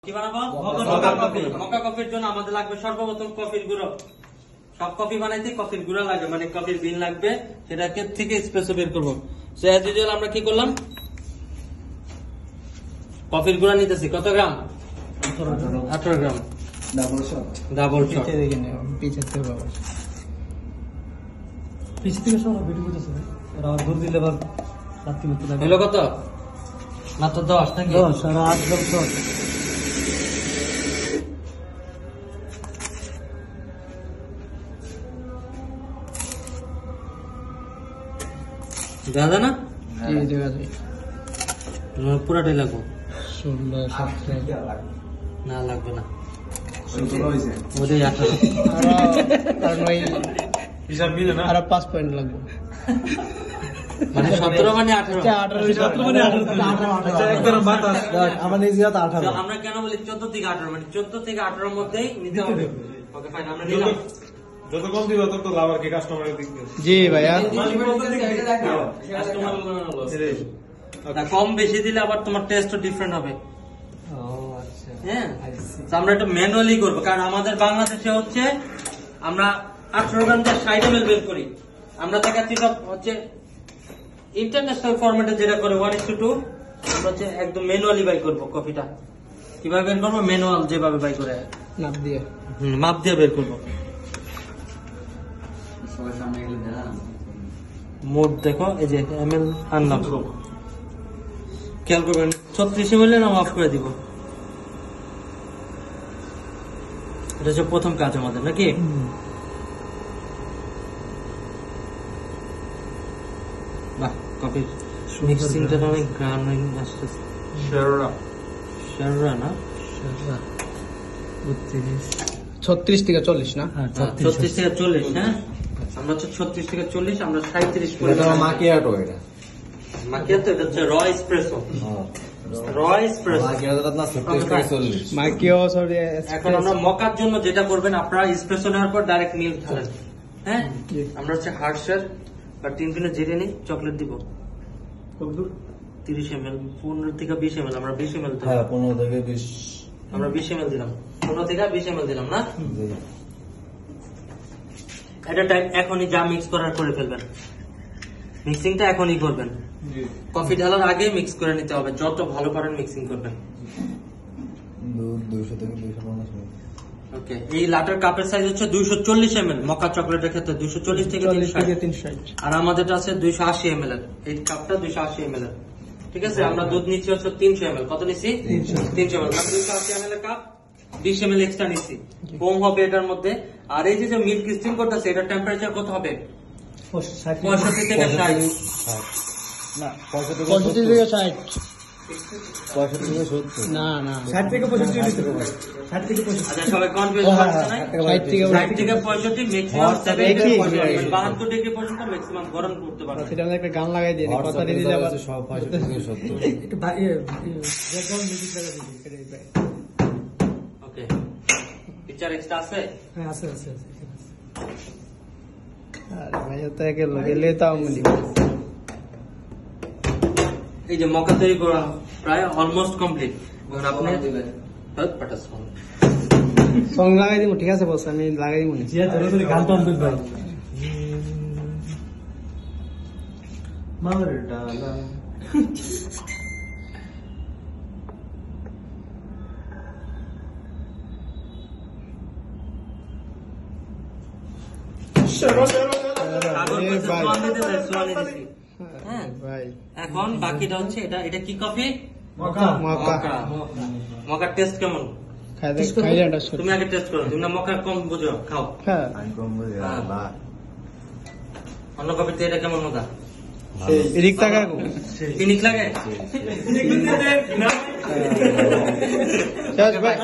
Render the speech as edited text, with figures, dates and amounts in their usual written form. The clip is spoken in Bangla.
কি বানাবো? মক্কা কফির জন্য আমাদের লাগবে সর্বপ্রথম কফির গুঁড়ো। সব কফি বানাইতে কফির গুঁড়া লাগবে, মানে কফির বিন লাগবে, সেটাকে থেকে এসপ্রেসো বের করবো। সো অ্যাজ ইউজুয়াল আমরা কি করলাম, কফির গুঁড়া নিতেছি। কত গ্রাম? 18 গ্রাম। ডাবল শট পিছে থেকে সব ভিডিও করতেছে ঘুর দিলে আবার রাত্রি মতো লাগে। হলো কত? মাত্র 10 নাকি? 10 আর 8 লক্ষ। জানা না এই জায়গা যায় পুরাটাই লাগবে। 16 17 না লাগবে না, ওটাই 18। কারণ ওই হিসাব মিলে না, আর 5 পয়েন্ট লাগবে, মানে 17 মানে 18। 17 মানে 18 একদম বাতাস আমার নিজে হাতে 18। আমরা কেন বলি 14 থেকে 18, মানে 14 থেকে 18 এর মধ্যেই নিতে হবে। ওকে ফাইন, আমরা নিলাম। যত কম দিবা তত লাভ আর কি কাস্টমারের দিক দিয়ে। জি ভাইয়া, কম বেশি দিলে আবার তোমার টেস্টও ডিফারেন্ট হবে। হ্যাঁ, তো আমরা এটা ম্যানুয়ালি করবো, কারণ আমাদের বাংলাদেশে হচ্ছে আমরা 18 গ্রাম দিয়ে 60 ml বের করি। আমরা দেখাচ্ছি সব হচ্ছে ইন্টারন্যাশনাল ফরম্যাটে যেটা করে 1:2, আমরা হচ্ছে একদম ম্যানুয়ালি বাই করবো কফিটা। কিভাবে বের করবো? ম্যানুয়াল যেভাবে বাই করে নাপ দিয়ে মাপ দিয়ে বের করবো। মোট দেখো, এই যে ml আনলাম, খেয়াল করবেন 36 ml না অফ করে দিব। এটা হচ্ছে প্রথম কাজ আমাদের, নাকি? বাহ, কফির মিক্সিংটা অনেক গান আসতেছে। শাররা না, 36 থেকে 40 না? 36 থেকে 40। হ্যাঁ, আমরা হচ্ছে 36 থেকে 40, আমরা 37 করে মাকিয়াটো এটা মাকিয়াতো। এটা হচ্ছে র এসপ্রেসো। র এসপ্রেসো মাকিয়াটো না 36 থেকে 40 মাইকিও সরি। এখন আমরা মকার জন্য যেটা করবেন, আপনারা এসপ্রেসো নেওয়ার পর ডাইরেক্ট মিল্ক ঢালেন। হ্যাঁ, আমরা হচ্ছে হার্শার বা 3 কিলো জিরে নিই, চকলেট দিব 30 ml, 15 থেকে 20 ml। আমরা 20 ml দিলাম। হ্যাঁ 15 থেকে 20 আমরা 20 ml দিলাম, 15 থেকে 20 ml দিলাম না। এটা টাইম এখনই যা মিক্স করার করে ফেলবেন, মিক্সিংটা এখনই করবেন। কফি ঢালার আগে মিক্স করে নিতে হবে, যত ভালো পারেন মিক্সিং করবেন। 200 থেকে 250 ওকে, এই লাটার কাপের সাইজ হচ্ছে 240 ml, মকা চকলেটের ক্ষেত্রে 240 থেকে 360, আর আমাদেরটা আছে 280 ml এর। এই কাপটা 280 ml এর, ঠিক আছে? আমরা দুধ নিচ্ছি হচ্ছে 300 ml। কত নিচ্ছি? 300 ml। 280 ml এর কাপ, 20 ml এক্সট্রা নিচ্ছি, কম হবে এটার মধ্যে। আর এই যে মিল্ক স্টিম করতেছে, এটার টেম্পারেচার কত হবে? 65 থেকে 60। না 65 থেকে 60 65 থেকে 70 না না 60 থেকে 65 দিতে হবে। 60 থেকে 65। আচ্ছা, সবাই কনফিউজ হচ্ছে না? 60 থেকে 60 থেকে 65, ম্যাক্সিমাম 72 ডিগ্রি পর্যন্ত ম্যাক্সিমাম গরম করতে পারবে। সেটা আমরা একটা গান লাগাই দিই, কথা দিয়ে দিলে আবার সব 65 থেকে 70 একটু ব্যাকগ্রাউন্ড মিউজিক লাগাই দিই। ওকে, পিকচার এক্সট্রা আছে? হ্যাঁ আছে। আরে ভাই তো একে গেলে তাও মিলি। এই যে মকা তৈরি করা প্রায় অলমোস্ট কমপ্লিট। আপনি সং লাগাই দিব, ঠিক আছে বস, আমি লাগাই দিব। জিয়া ধরে গান তো অন্তত ভাই মার ডালা ভাই এখন বাকিটা হচ্ছে এটা কি কফি? মকা মকার টেস্ট কেমন? খাইলে এটা তুমি আগে টেস্ট করো, তুমি না মকা কম বুঝো, খাও। হ্যাঁ আমি কম বুঝি না অন্য কফিতে এটা কেমন মজা? এদিক টাকা পিনিক লাগে? ভাই